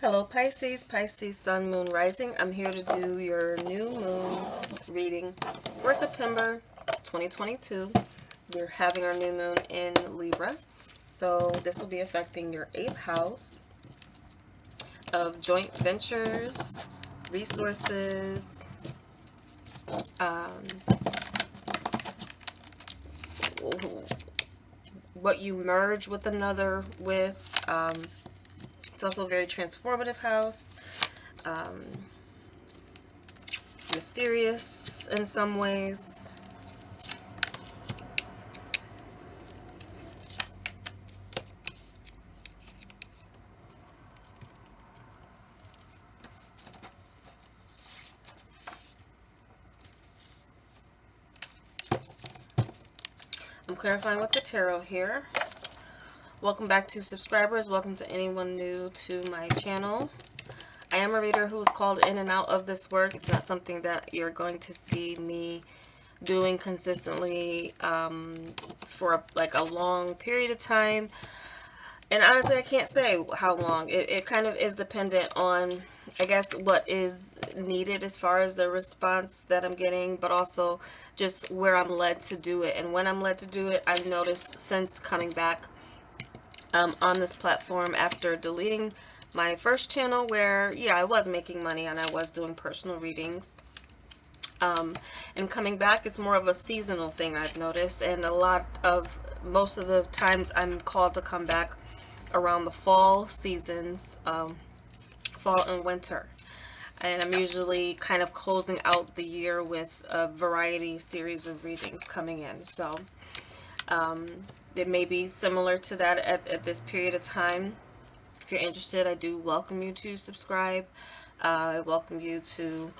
Hello Pisces, Pisces Sun, Moon, Rising. I'm here to do your new moon reading for September 2022. We're having our new moon in Libra. So this will be affecting your 8th house of joint ventures, resources, um, what you merge with another with. It's also a very transformative house. Um, Mysterious in some ways. I'm clarifying with the tarot here. Welcome back to subscribers. Welcome to anyone new to my channel. I am a reader who is called in and out of this work. It's not something that you're going to see me doing consistently for like a long period of time. And honestly, I can't say how long. It kind of is dependent on, I guess, what is needed as far as the response that I'm getting, but also just where I'm led to do it. And when I'm led to do it, I've noticed since coming back on this platform after deleting my first channel where, yeah, I was making money and I was doing personal readings. And coming back, it's more of a seasonal thing I've noticed. And most of the times I'm called to come back around the fall seasons, fall and winter. And I'm usually kind of closing out the year with a variety series of readings coming in. So it may be similar to that at this period of time. If you're interested, I do welcome you to subscribe. I welcome you to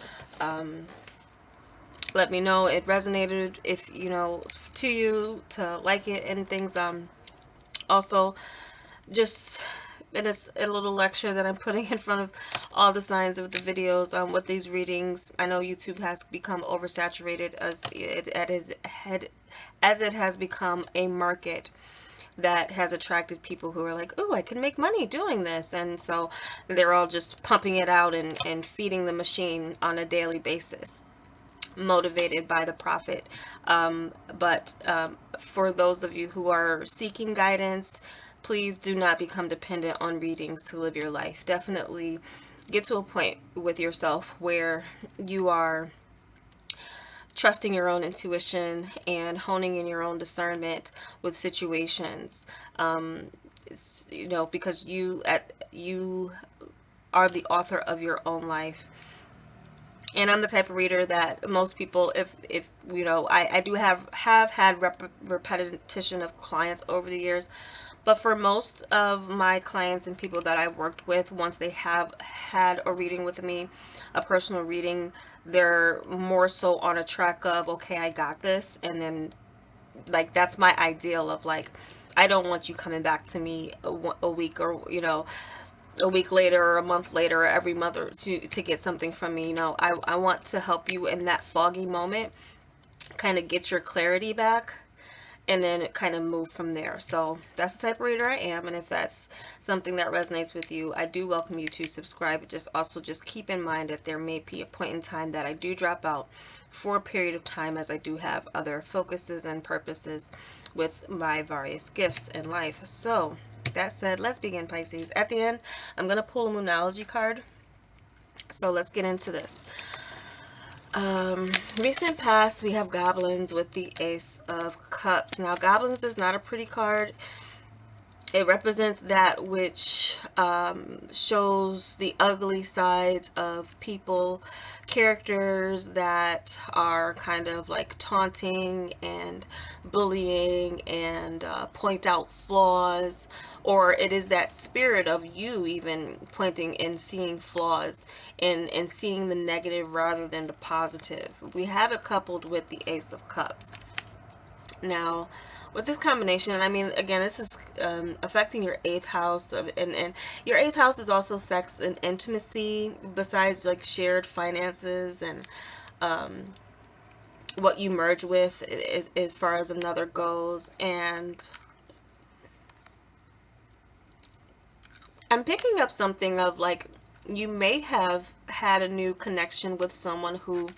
let me know it resonated, if you know, to you, to like it and things. Also, just in a little lecture that I'm putting in front of all the signs of the videos with these readings. I know YouTube has become oversaturated as it has become a market that has attracted people who are like, oh, I can make money doing this. And so they're all just pumping it out and feeding the machine on a daily basis, motivated by the profit. But for those of you who are seeking guidance, please do not become dependent on readings to live your life. Definitely get to a point with yourself where you are trusting your own intuition and honing in your own discernment with situations. You know, because you are the author of your own life. And I'm the type of reader that most people, if you know, I do have had repetition of clients over the years, but for most of my clients and people that I've worked with, once they have had a reading with me, a personal reading, they're more so on a track of, okay, I got this. And then, like, that's my ideal of, like, I don't want you coming back to me a week, or, you know, a week later or a month later or every month or to get something from me. You know, I want to help you in that foggy moment, kind of get your clarity back, and then kind of move from there. So that's the type of reader I am. And if that's something that resonates with you, I do welcome you to subscribe. Just keep in mind that there may be a point in time that I do drop out for a period of time, as I do have other focuses and purposes with my various gifts in life. So that said, let's begin, Pisces. At the end, I'm going to pull a Moonology card. So let's get into this. Recent past, we have Goblins with the Ace of Cups. Now, Goblins is not a pretty card. It represents that which shows the ugly sides of people, characters that are kind of like taunting and bullying and point out flaws, or it is that spirit of you even pointing and seeing flaws and seeing the negative rather than the positive. We have it coupled with the Ace of Cups. Now, with this combination, I mean, again, this is affecting your 8th house, and your 8th house is also sex and intimacy, besides like shared finances and what you merge with as far as another goes. And I'm picking up something of like, you may have had a new connection with someone who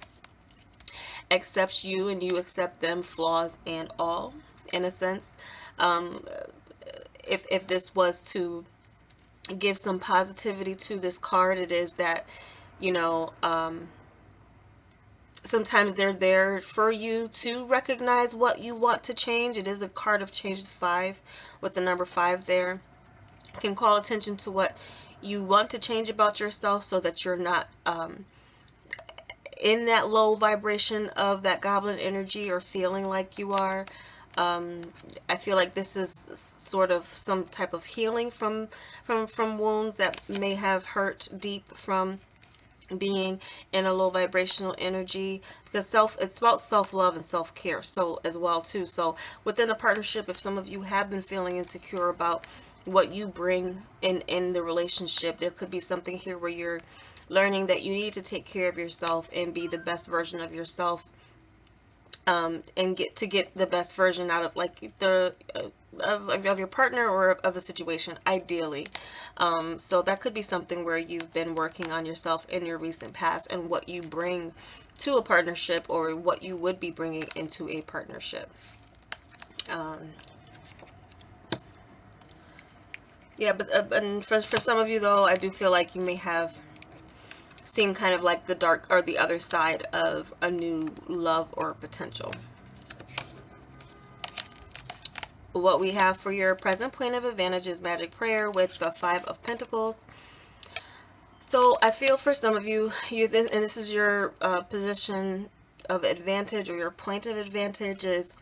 accepts you and you accept them, flaws and all, in a sense. Um, if this was to give some positivity to this card, it is that, you know, sometimes they're there for you to recognize what you want to change. It is a card of change, 5, with the number 5 there. You can call attention to what you want to change about yourself so that you're not in that low vibration of that goblin energy or feeling like you are. I feel like this is sort of some type of healing from wounds that may have hurt deep from being in a low vibrational energy, because it's about self-love and self-care, so as well too. So within a partnership, if some of you have been feeling insecure about what you bring in the relationship, there could be something here where you're learning that you need to take care of yourself and be the best version of yourself, and get the best version out of like the of your partner or of the situation, ideally. So that could be something where you've been working on yourself in your recent past and what you bring to a partnership, or what you would be bringing into a partnership. Yeah, but and for some of you though, I do feel like you may have seen kind of like the dark or the other side of a new love or potential. What we have for your present point of advantage is magic prayer with the 5 of Pentacles. So I feel for some of you, and this is your position of advantage, or your point of advantage, is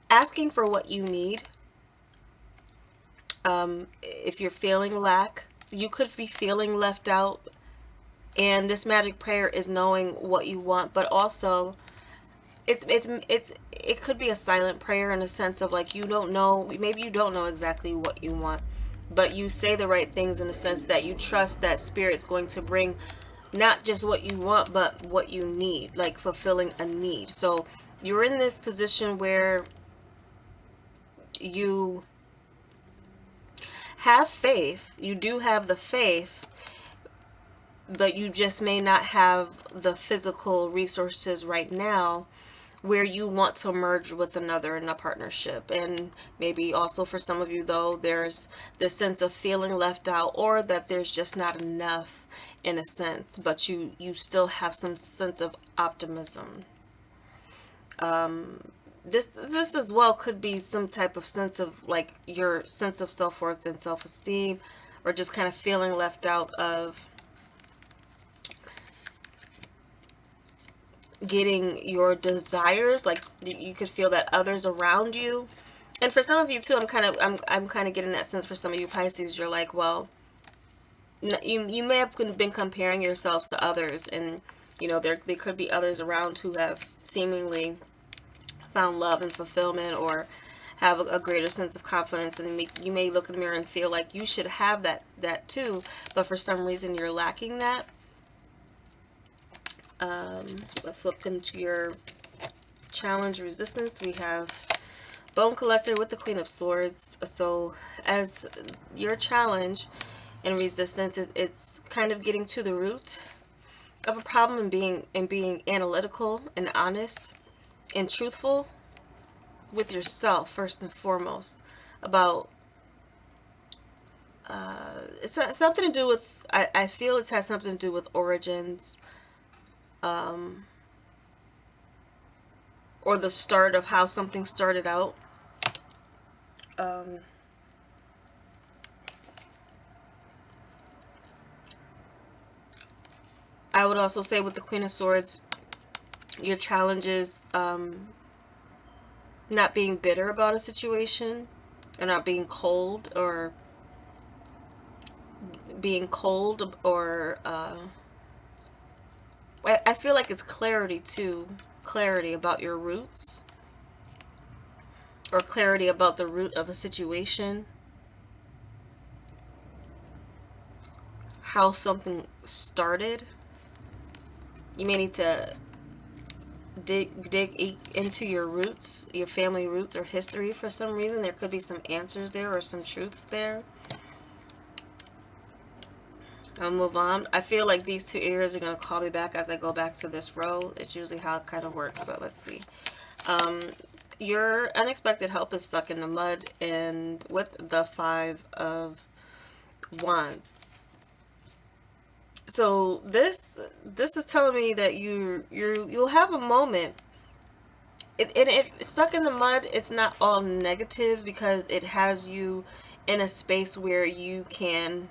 asking for what you need. If you're feeling lack, you could be feeling left out, and this magic prayer is knowing what you want, but also it could be a silent prayer in a sense of like, you don't know, maybe you don't know exactly what you want, but you say the right things in a sense that you trust that Spirit's going to bring not just what you want, but what you need, like fulfilling a need. So you're in this position where you have faith, you do have the faith, but you just may not have the physical resources right now where you want to merge with another in a partnership. And maybe also for some of you though, there's this sense of feeling left out, or that there's just not enough in a sense, but you still have some sense of optimism. This as well could be some type of sense of like your sense of self-worth and self-esteem, or just kind of feeling left out of getting your desires. Like you could feel that others around you, and for some of you too, I'm kind of getting that sense for some of you Pisces, you're like, well, you may have been comparing yourselves to others, and you know there could be others around who have seemingly found love and fulfillment, or have a greater sense of confidence, and you may look in the mirror and feel like you should have that too, but for some reason you're lacking that. Let's look into your challenge resistance. We have Bone Collector with the Queen of Swords. So as your challenge and resistance, it's kind of getting to the root of a problem, and being analytical and honest and truthful with yourself first and foremost about it's something to do with, I feel it has something to do with origins, or the start of how something started out. I would also say with the Queen of Swords, your challenge is not being bitter about a situation, or not being cold, or I feel like it's clarity too. Clarity about your roots, or clarity about the root of a situation, how something started. You may need to dig into your roots, your family roots or history for some reason. There could be some answers there or some truths there. I'll move on. I feel like these two areas are going to call me back as I go back to this row. It's usually how it kind of works, but let's see. Um, your unexpected help is stuck in the mud, and with the Five of Wands. So this is telling me that you'll have a moment. And if stuck in the mud, it's not all negative, because it has you in a space where you can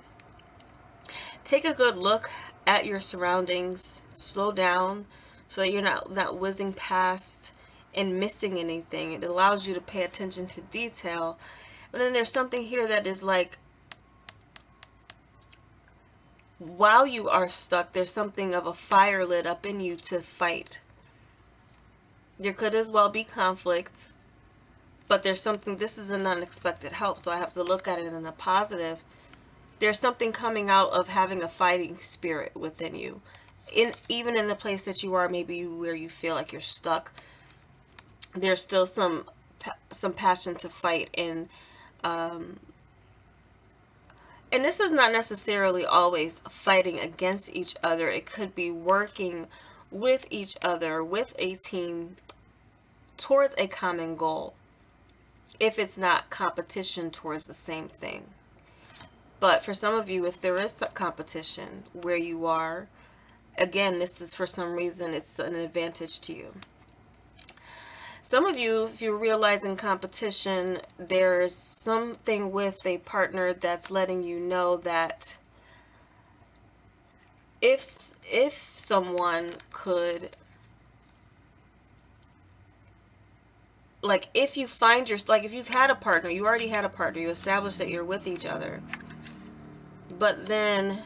take a good look at your surroundings, slow down so that you're not whizzing past and missing anything. It allows you to pay attention to detail. But then there's something here that is like, while you are stuck, there's something of a fire lit up in you to fight. There could as well be conflict, but there's something, this is an unexpected help, so I have to look at it in a positive. There's something coming out of having a fighting spirit within you. Even in the place that you are, maybe where you feel like you're stuck, there's still some passion to fight. And this is not necessarily always fighting against each other. It could be working with each other, with a team, towards a common goal, if it's not competition towards the same thing. But for some of you, if there is competition where you are, again, this is for some reason, it's an advantage to you. Some of you, if you're realizing competition, there's something with a partner that's letting you know that if someone could, like, if you find if you've had a partner, you already had a partner, you established that you're with each other, but then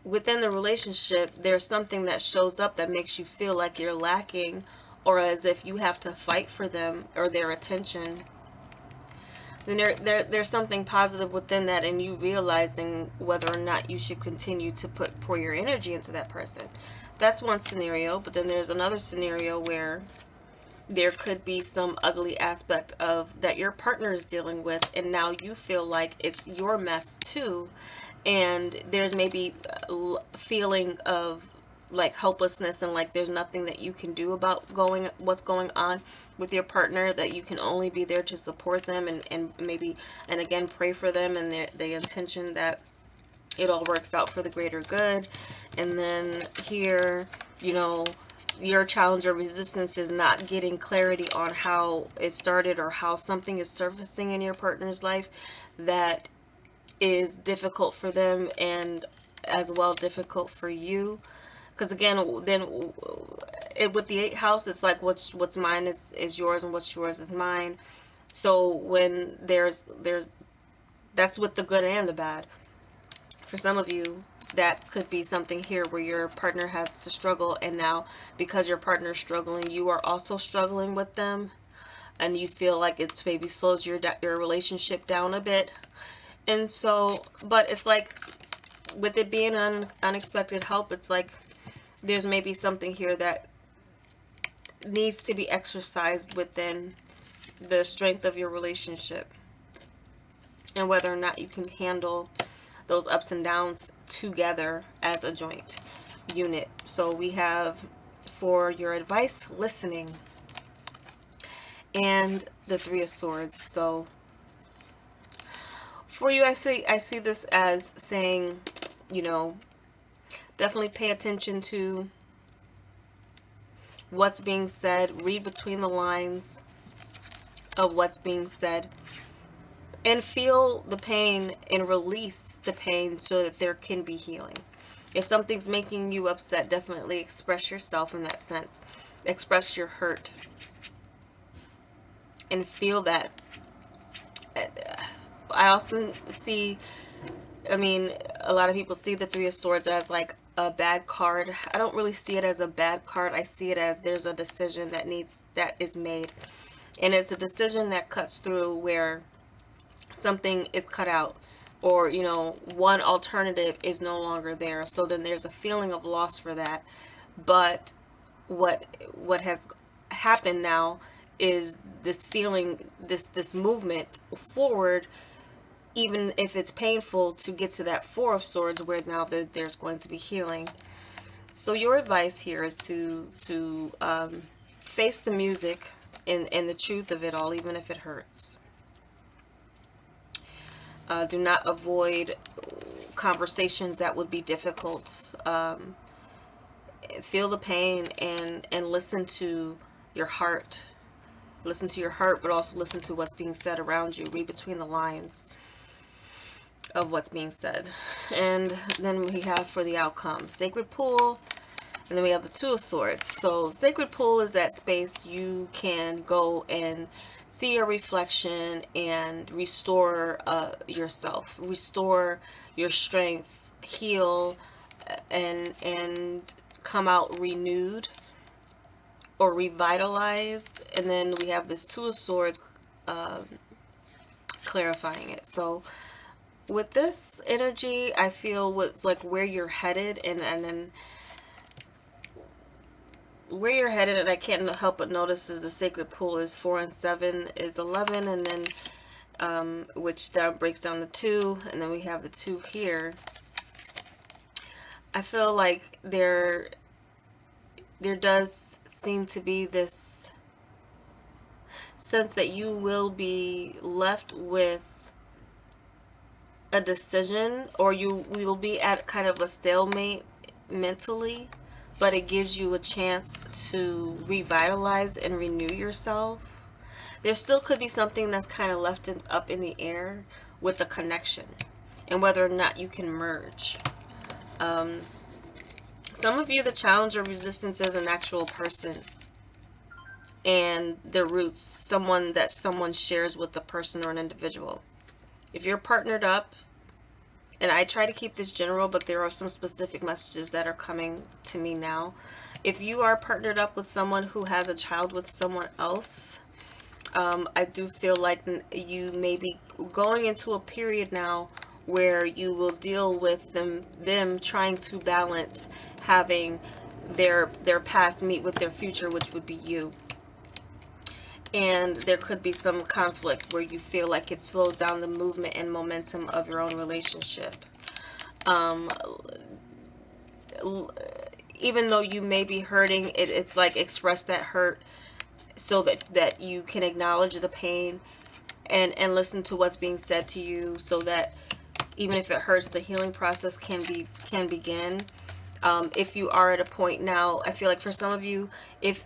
within the relationship, there's something that shows up that makes you feel like you're lacking, or as if you have to fight for them or their attention. Then there's something positive within that, and you realizing whether or not you should continue to pour your energy into that person. That's one scenario. But then there's another scenario where there could be some ugly aspect of that your partner is dealing with, and now you feel like it's your mess too, and there's maybe a feeling of like hopelessness, and like there's nothing that you can do about what's going on with your partner, that you can only be there to support them and maybe, and again, pray for them, and the intention that it all works out for the greater good. And then here, your challenge or resistance is not getting clarity on how it started, or how something is surfacing in your partner's life that is difficult for them, and as well difficult for you. Because again, then with the 8th house, it's like what's mine is yours, and what's yours is mine. So when there's that's with the good and the bad. For some of you, that could be something here where your partner has to struggle, and now because your partner's struggling, you are also struggling with them, and you feel like it's maybe slows your relationship down a bit. And so, but it's like, with it being unexpected help, it's like there's maybe something here that needs to be exercised within the strength of your relationship, and whether or not you can handle those ups and downs together as a joint unit. So we have, for your advice, listening, and the 3 of Swords. So for you, I see this as saying, definitely pay attention to what's being said, read between the lines of what's being said, and feel the pain and release the pain so that there can be healing. If something's making you upset, definitely express yourself in that sense. Express your hurt and feel that. I also see, a lot of people see the 3 of Swords as like a bad card. I don't really see it as a bad card. I see it as there's a decision that is made. And it's a decision that cuts through, where something is cut out, or one alternative is no longer there. So then there's a feeling of loss for that. But what has happened now is this feeling, this movement forward even if it's painful, to get to that Four of Swords where now there's going to be healing. So your advice here is to face the music and the truth of it all, even if it hurts. Do not avoid conversations that would be difficult. Feel the pain and listen to your heart. Listen to your heart, but also listen to what's being said around you. Read between the lines of what's being said. And then we have for the outcome, Sacred Pool, and then we have the Two of Swords. So Sacred Pool is that space you can go and see your reflection and restore yourself, restore your strength, heal, and come out renewed or revitalized. And then we have this Two of Swords clarifying it. So with this energy, I feel with like where you're headed, and then where you're headed, and I can't help but notice is the Sacred Pool is 4 and 7 is 11, and then which down breaks down to 2, and then we have the 2 here. I feel like there does seem to be this sense that you will be left with a decision, or you will be at kind of a stalemate mentally, but it gives you a chance to revitalize and renew yourself. There still could be something that's kind of left up in the air with a connection and whether or not you can merge. Some of you, the challenge or resistance is an actual person and their roots, someone that someone shares with a person or an individual. If you're partnered up, and I try to keep this general, but there are some specific messages that are coming to me now. If you are partnered up with someone who has a child with someone else, I do feel like you may be going into a period now where you will deal with them trying to balance having their past meet with their future, which would be you. And there could be some conflict where you feel like it slows down the movement and momentum of your own relationship. Even though you may be hurting, it's like express that hurt so that you can acknowledge the pain and listen to what's being said to you, so that even if it hurts, the healing process can begin. If you are at a point now, I feel like for some of you, if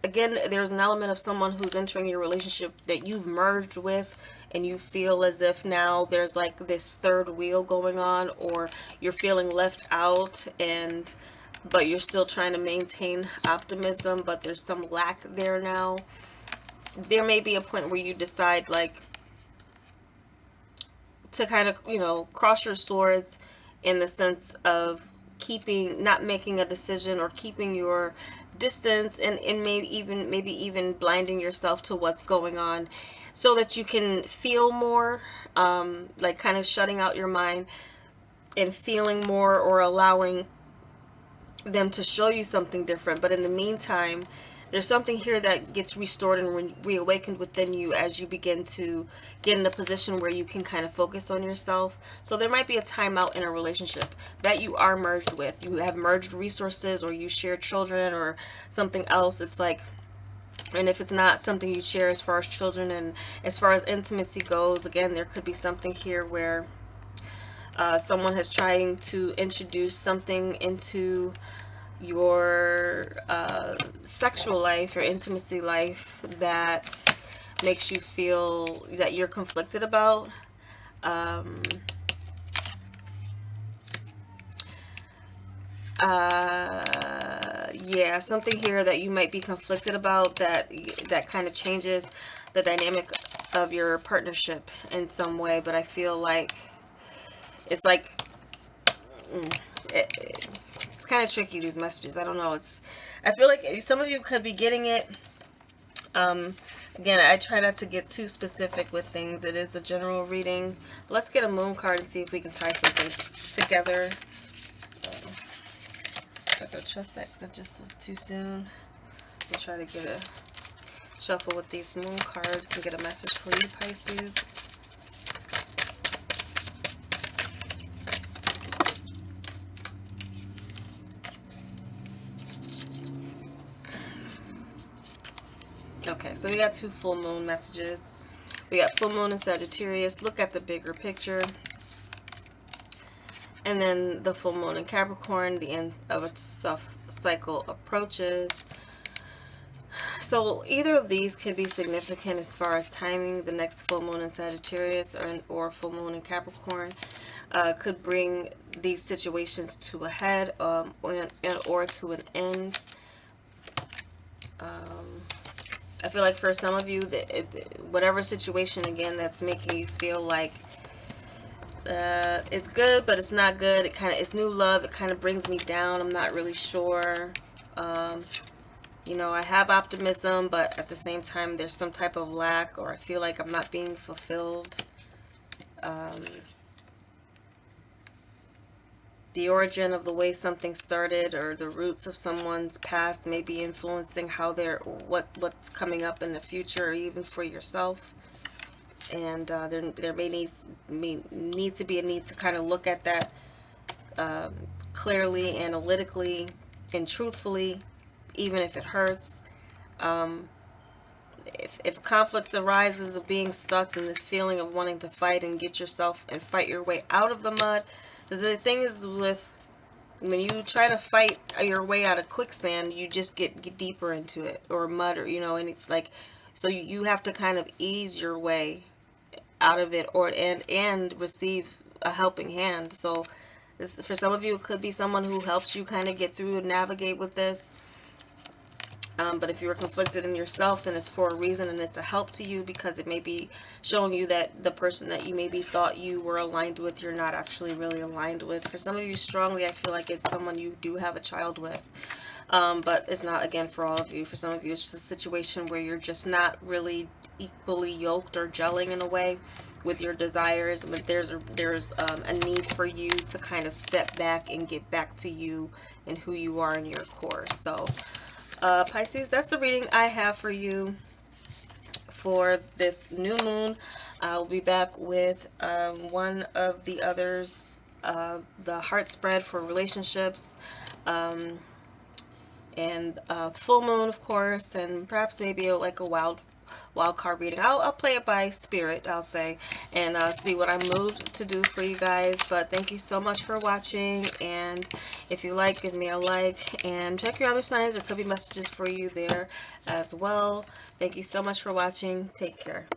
again, there's an element of someone who's entering your relationship that you've merged with, and you feel as if now there's like this third wheel going on, or you're feeling left out, but you're still trying to maintain optimism, but there's some lack there now. There may be a point where you decide like to kind of, cross your swords in the sense of not making a decision, or keeping your distance, and maybe even blinding yourself to what's going on so that you can feel more, like kind of shutting out your mind and feeling more, or allowing them to show you something different. But in the meantime, there's something here that gets restored and reawakened within you as you begin to get in a position where you can kind of focus on yourself. So there might be a timeout in a relationship that you are merged with. You have merged resources, or you share children or something else. It's like, and if it's not something you share as far as children and as far as intimacy goes, again, there could be something here where someone has trying to introduce something into your sexual life or intimacy life that makes you feel that you're conflicted about. Yeah, something here that you might be conflicted about that kind of changes the dynamic of your partnership in some way. But I feel like it's like it's kind of tricky, these messages. I don't know. I feel like some of you could be getting it. Again, I try not to get too specific with things. It is a general reading. Let's get a moon card and see if we can tie some things together. I gotta trust that because it just was too soon. We'll try to get a shuffle with these moon cards and get a message for you, Pisces. Okay, so we got 2 full moon messages. We got full moon in Sagittarius. Look at the bigger picture. And then the full moon in Capricorn, the end of a cycle approaches. So either of these can be significant as far as timing. The next full moon in Sagittarius or full moon in Capricorn could bring these situations to a head or to an end. I feel like for some of you, whatever situation, again, that's making you feel like it's good, but it's not good. It's new love. It kind of brings me down. I'm not really sure. You know, I have optimism, but at the same time, there's some type of lack, or I feel like I'm not being fulfilled. The origin of the way something started, or the roots of someone's past, may be influencing how what's coming up in the future, or even for yourself. And there may need to be a need to kind of look at that clearly, analytically, and truthfully, even if it hurts. If conflict arises of being stuck in this feeling of wanting to fight and get yourself and fight your way out of the mud, the thing is, with when you try to fight your way out of quicksand, you just get deeper into it, or mud, or so you have to kind of ease your way out of it, and receive a helping hand. So for some of you, it could be someone who helps you kind of get through and navigate with this. But if you were conflicted in yourself, then it's for a reason, and it's a help to you, because it may be showing you that the person that you maybe thought you were aligned with, you're not actually really aligned with. For some of you, strongly, I feel like it's someone you do have a child with. But it's not, again, for all of you. For some of you, it's just a situation where you're just not really equally yoked or gelling in a way with your desires, but there's a need for you to kind of step back and get back to you and who you are in your core. So Pisces, that's the reading I have for you for this new moon. I'll be back with one of the others, the heart spread for relationships, and full moon, of course, and perhaps maybe like a wild card reading. I'll play it by spirit, I'll say, and see what I'm moved to do for you guys. But thank you so much for watching, and if you like, give me a like, and check your other signs. There could be messages for you there as well. Thank you so much for watching. Take care.